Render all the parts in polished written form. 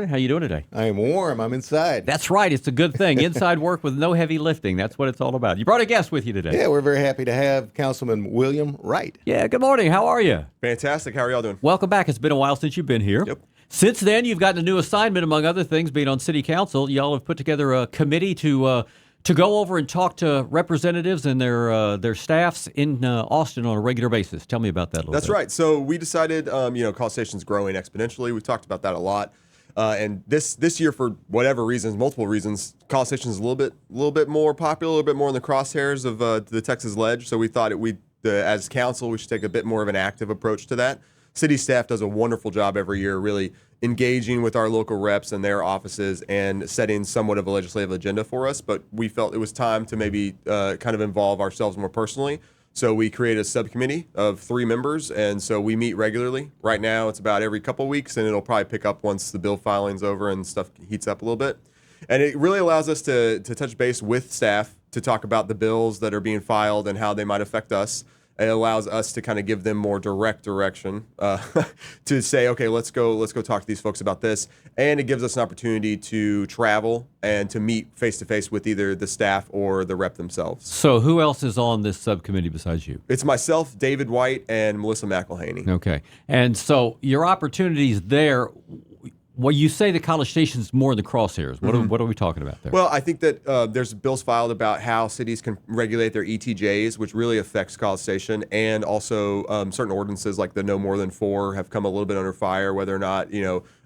How you doing today? I am warm. I'm inside. That's right. It's a good thing. Inside work with no heavy lifting. That's what it's all about. You brought a guest with you today. Yeah, we're very happy to have Councilman William Wright. Yeah, good morning. How are you? Fantastic. How are y'all doing? Welcome back. It's been a while since you've been here. Yep. Since then, you've gotten a new assignment, among other things, being on City Council. Y'all have put together a committee to go over and talk to representatives and their staffs in Austin on a regular basis. Tell me about that a little bit. That's right. So we decided, College Station's growing exponentially. We've talked about that a lot. And this year, for whatever reasons, multiple reasons, College Station is a little bit more popular, a little bit more in the crosshairs of the Texas Ledge. So we thought as council, we should take a bit more of an active approach to that. City staff does a wonderful job every year, really engaging with our local reps and their offices and setting somewhat of a legislative agenda for us. But we felt it was time to maybe kind of involve ourselves more personally. So we created a subcommittee of 3 members, and so we meet regularly. Right now, it's about every couple weeks, and it'll probably pick up once the bill filing's over and stuff heats up a little bit. And it really allows us to touch base with staff to talk about the bills that are being filed and how they might affect us. It allows us to kind of give them more direct direction to say, okay, let's go talk to these folks about this. And it gives us an opportunity to travel and to meet face to face with either the staff or the rep themselves. So who else is on this subcommittee besides you? It's myself, David White, and Melissa McElhaney. Okay. And so your opportunities there, well, you say the College Station's more in the crosshairs. What are we talking about there? Well, I think that there's bills filed about how cities can regulate their ETJs, which really affects College Station, and also certain ordinances like the no more than 4 have come a little bit under fire, whether or not,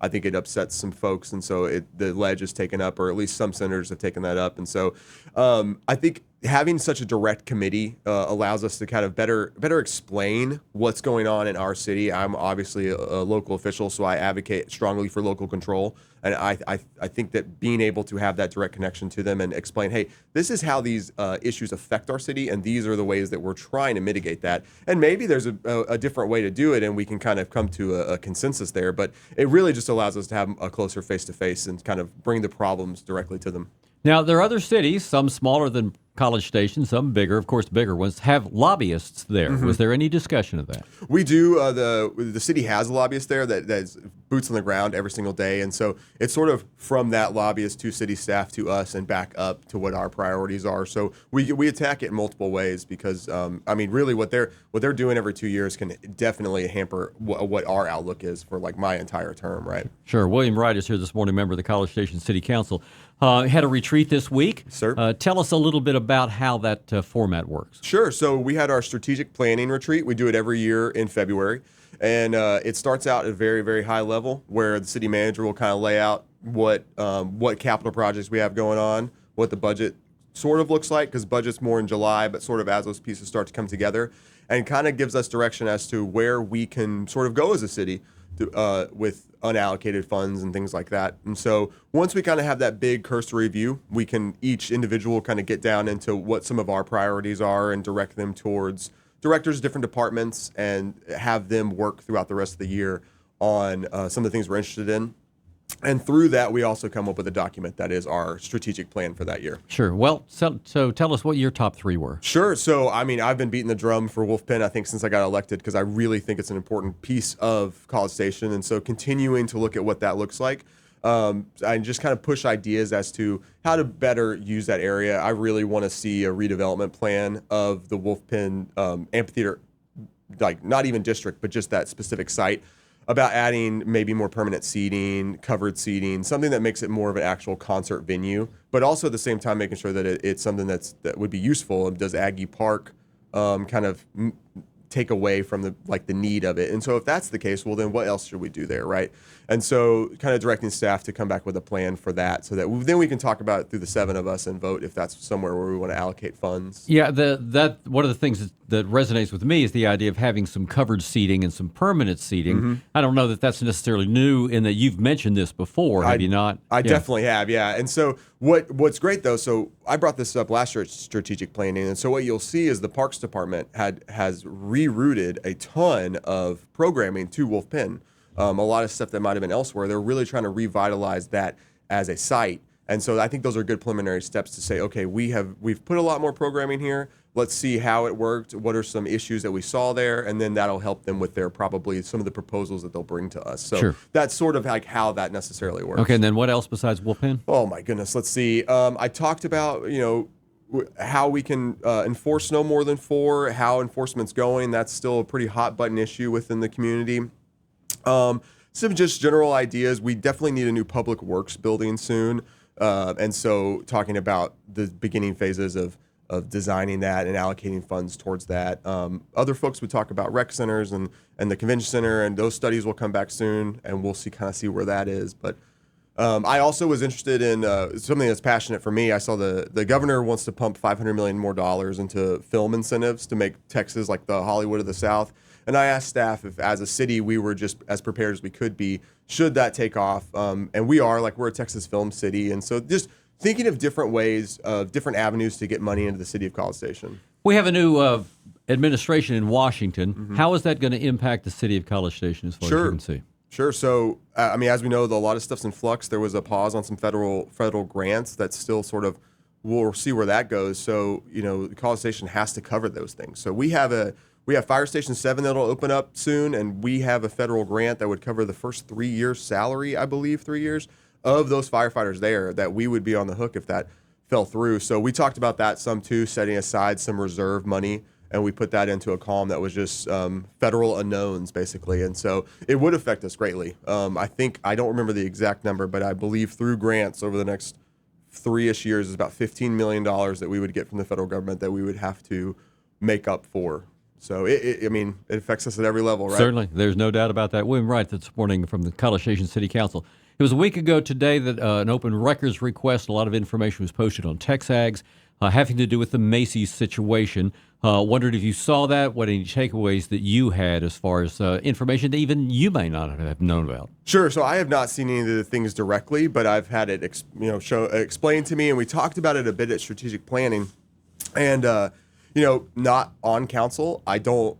I think it upsets some folks, and so the ledge is taken up, or at least some senators have taken that up. And so I think having such a direct committee allows us to kind of better explain what's going on in our city. I'm obviously a local official, so I advocate strongly for local control. And I think that being able to have that direct connection to them and explain, hey, this is how these issues affect our city, and these are the ways that we're trying to mitigate that. And maybe there's a different way to do it, and we can kind of come to a consensus there. But it really just allows us to have a closer face-to-face and kind of bring the problems directly to them. Now, there are other cities, some smaller than College Station, some bigger, of course, bigger ones, have lobbyists there. Mm-hmm. Was there any discussion of that? We do. The city has a lobbyist there that's boots on the ground every single day. And so it's sort of from that lobbyist to city staff to us and back up to what our priorities are. So we attack it in multiple ways because, really what they're doing every 2 years can definitely hamper what our outlook is for like my entire term, right? Sure. William Wright is here this morning, member of the College Station City Council. Had a retreat this week. Sir. Tell us a little bit about how that format works. Sure. So we had our strategic planning retreat. We do it every year in February. And it starts out at a very, very high level where the city manager will kind of lay out what capital projects we have going on, what the budget sort of looks like, because budget's more in July, but sort of as those pieces start to come together, and kind of gives us direction as to where we can sort of go as a city with unallocated funds and things like that. And so once we kind of have that big cursory view, we can each individual kind of get down into what some of our priorities are and direct them towards directors of different departments and have them work throughout the rest of the year on some of the things we're interested in. And through that, we also come up with a document that is our strategic plan for that year. Sure. Well, so tell us what your top 3 were. Sure. So, I've been beating the drum for Wolf Pen, I think, since I got elected, because I really think it's an important piece of College Station. And so continuing to look at what that looks like, and just kind of push ideas as to how to better use that area. I really want to see a redevelopment plan of the Wolf Pen amphitheater, like not even district, but just that specific site, about adding maybe more permanent seating, covered seating, something that makes it more of an actual concert venue, but also at the same time making sure that it's something that would be useful. Does Aggie Park kind of take away from the need of it? And so if that's the case, well, then what else should we do there, right? And so kind of directing staff to come back with a plan for that so that then we can talk about it through the 7 of us and vote if that's somewhere where we want to allocate funds. Yeah, that one of the things that resonates with me is the idea of having some covered seating and some permanent seating. Mm-hmm. I don't know that that's necessarily new in that you've mentioned this before, have you not? I definitely have, yeah. And so what's great, though, so I brought this up last year at strategic planning, and so what you'll see is the Parks Department has rerouted a ton of programming to Wolf Pen. A lot of stuff that might have been elsewhere. They're really trying to revitalize that as a site And so I think those are good preliminary steps to say, okay, we've put a lot more programming here. Let's see how it worked. What are some issues that we saw there? And then that'll help them with their probably some of the proposals that they'll bring to us. So Sure. that's sort of like how that necessarily works. Okay, and then what else besides Wolf Pen? Oh my goodness. Let's see. I talked about, how we can enforce no more than 4, how enforcement's going. That's still a pretty hot button issue within the community. Some just general ideas. We definitely need a new public works building soon. And so talking about the beginning phases of designing that and allocating funds towards that. Other folks would talk about rec centers and the convention center, and those studies will come back soon, and we'll see where that is. But I also was interested in something that's passionate for me. I saw the governor wants to pump $500 million more into film incentives to make Texas like the Hollywood of the South. And I asked staff if, as a city, we were just as prepared as we could be, should that take off. And we are, we're a Texas film city. And so just thinking of different ways, different avenues to get money into the city of College Station. We have a new administration in Washington. How is that going to impact the city of College Station as far as you can see? Sure. So, as we know, a lot of stuff's in flux. There was a pause on some federal grants that's still sort of, we'll see where that goes. So, College Station has to cover those things. So we have Fire Station 7 that'll open up soon, and we have a federal grant that would cover the first 3 years' salary, I believe, 3 years of those firefighters there, that we would be on the hook if that fell through. So we talked about that some too, setting aside some reserve money, and we put that into a column that was just federal unknowns, basically. And so it would affect us greatly. I don't remember the exact number, but I believe through grants over the next 3-ish years is about $15 million that we would get from the federal government that we would have to make up for. So, it affects us at every level, right? Certainly. There's no doubt about that. William Wright, that's morning from the College Station City Council. It was a week ago today that an open records request, a lot of information was posted on TexAgs having to do with the Macy's situation. Wondered if you saw that, what any takeaways that you had as far as information that even you may not have known about. Sure. So I have not seen any of the things directly, but I've had it explained to me, and we talked about it a bit at strategic planning. And not on council. I think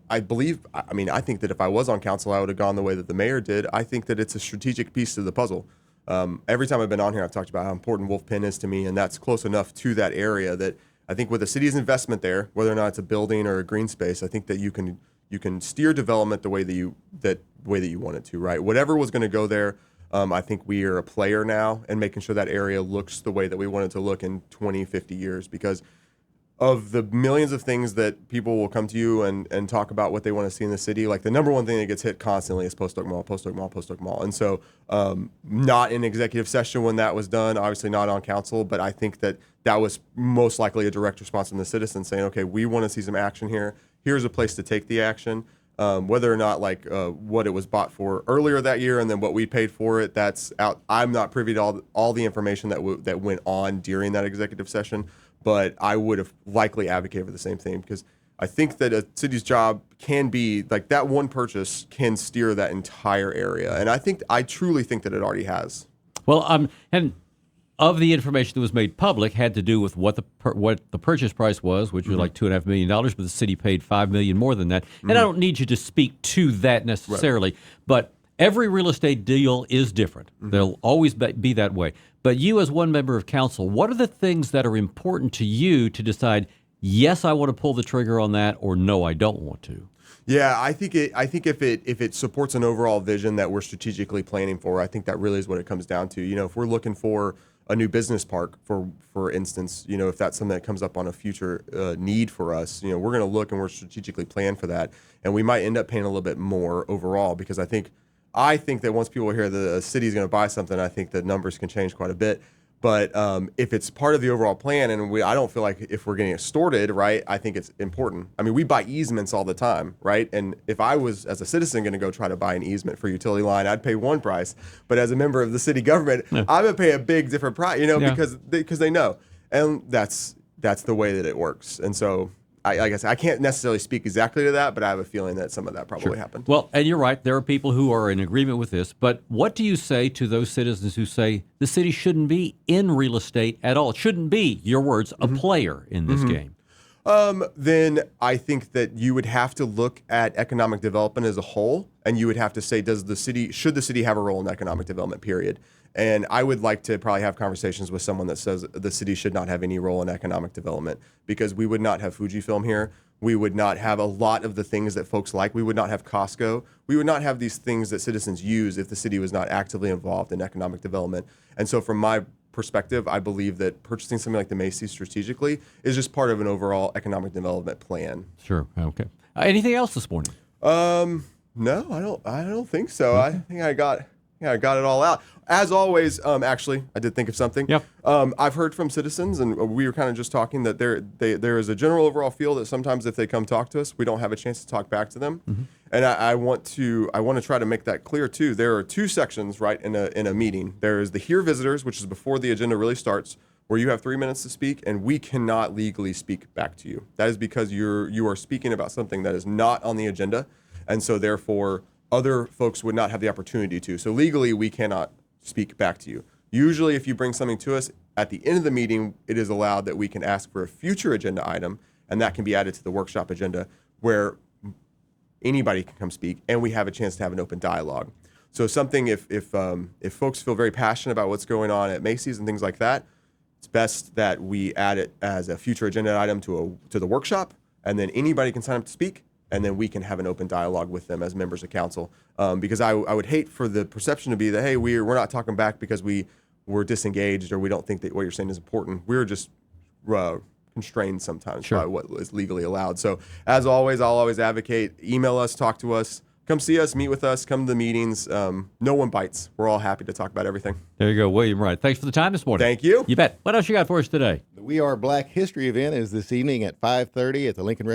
that if I was on council, I would have gone the way that the mayor did. I think that it's a strategic piece to the puzzle. Every time I've been on here, I've talked about how important Wolf Pen is to me, and that's close enough to that area that I think with the city's investment there, whether or not it's a building or a green space, I think that you can steer development the way that you want it to, right? Whatever was going to go there, I think we are a player now and making sure that area looks the way that we want it to look in 20, 50 years, because of the millions of things that people will come to you and talk about what they want to see in the city, like the number one thing that gets hit constantly is Post Oak Mall, Post Oak Mall, Post Oak Mall. And so not in executive session when that was done, obviously not on council, but I think that was most likely a direct response from the citizens saying, okay, we want to see some action here. Here's a place to take the action. Whether or not what it was bought for earlier that year and then what we paid for it, that's out. I'm not privy to all the information that went on during that executive session. But I would have likely advocated for the same thing, because I think that a city's job can be that one purchase can steer that entire area. And I truly think that it already has. Well, and of the information that was made public had to do with what the purchase price was, which was like $2.5 million, but the city paid $5 million more than that. And I don't need you to speak to that necessarily, but every real estate deal is different. They'll always be that way. But you, as one member of council, what are the things that are important to you to decide, yes, I want to pull the trigger on that, or no, I don't want to? Yeah, I think if it supports an overall vision that we're strategically planning for, I think that really is what it comes down to. If we're looking for a new business park, for instance, if that's something that comes up on a future need for us, we're going to look and we're strategically plan for that, and we might end up paying a little bit more overall, because I think that once people hear the city's going to buy something, I think the numbers can change quite a bit. But if it's part of the overall plan, and I don't feel like if we're getting extorted, right, I think it's important. I mean, we buy easements all the time, right? And if I was, as a citizen, going to go try to buy an easement for a utility line, I'd pay one price. But as a member of the city government, I'm going to pay a big different price, because they know. And that's the way that it works. And so I guess I can't necessarily speak exactly to that, but I have a feeling that some of that probably happened. Well, and you're right. There are people who are in agreement with this. But what do you say to those citizens who say the city shouldn't be in real estate at all? It shouldn't be, your words, a player in this game? Then I think that you would have to look at economic development as a whole, and you would have to say, should the city have a role in economic development, period? And I would like to probably have conversations with someone that says the city should not have any role in economic development, because we would not have Fujifilm here. We would not have a lot of the things that folks like. We would not have Costco. We would not have these things that citizens use if the city was not actively involved in economic development. And so from my perspective, I believe that purchasing something like the Macy's strategically is just part of an overall economic development plan. Sure. Okay. Anything else this morning? No, I don't think so. I think I got it all out. As always, actually, I did think of something. Yep. I've heard from citizens, and we were kind of just talking that there is a general overall feel that sometimes if they come talk to us, we don't have a chance to talk back to them. Mm-hmm. And I want to try to make that clear too. There are two sections, right, in a meeting. There is the hear visitors, which is before the agenda really starts, where you have 3 minutes to speak, and we cannot legally speak back to you. That is because you are speaking about something that is not on the agenda, and so therefore other folks would not have the opportunity to. So legally, we cannot speak back to you. Usually, if you bring something to us at the end of the meeting, it is allowed that we can ask for a future agenda item, and that can be added to the workshop agenda where anybody can come speak, and we have a chance to have an open dialogue. So something, if folks feel very passionate about what's going on at Macy's and things like that, it's best that we add it as a future agenda item to the workshop, and then anybody can sign up to speak, and then we can have an open dialogue with them as members of council. Because I would hate for the perception to be that, hey, we're not talking back because we're disengaged or we don't think that what you're saying is important. We're just constrained sometimes by what is legally allowed. So as always, I'll always advocate, email us, talk to us, come see us, meet with us, come to the meetings. No one bites. We're all happy to talk about everything. There you go, William Wright. Thanks for the time this morning. Thank you. You bet. What else you got for us today? The We Are Black History event is this evening at 5:30 at the Lincoln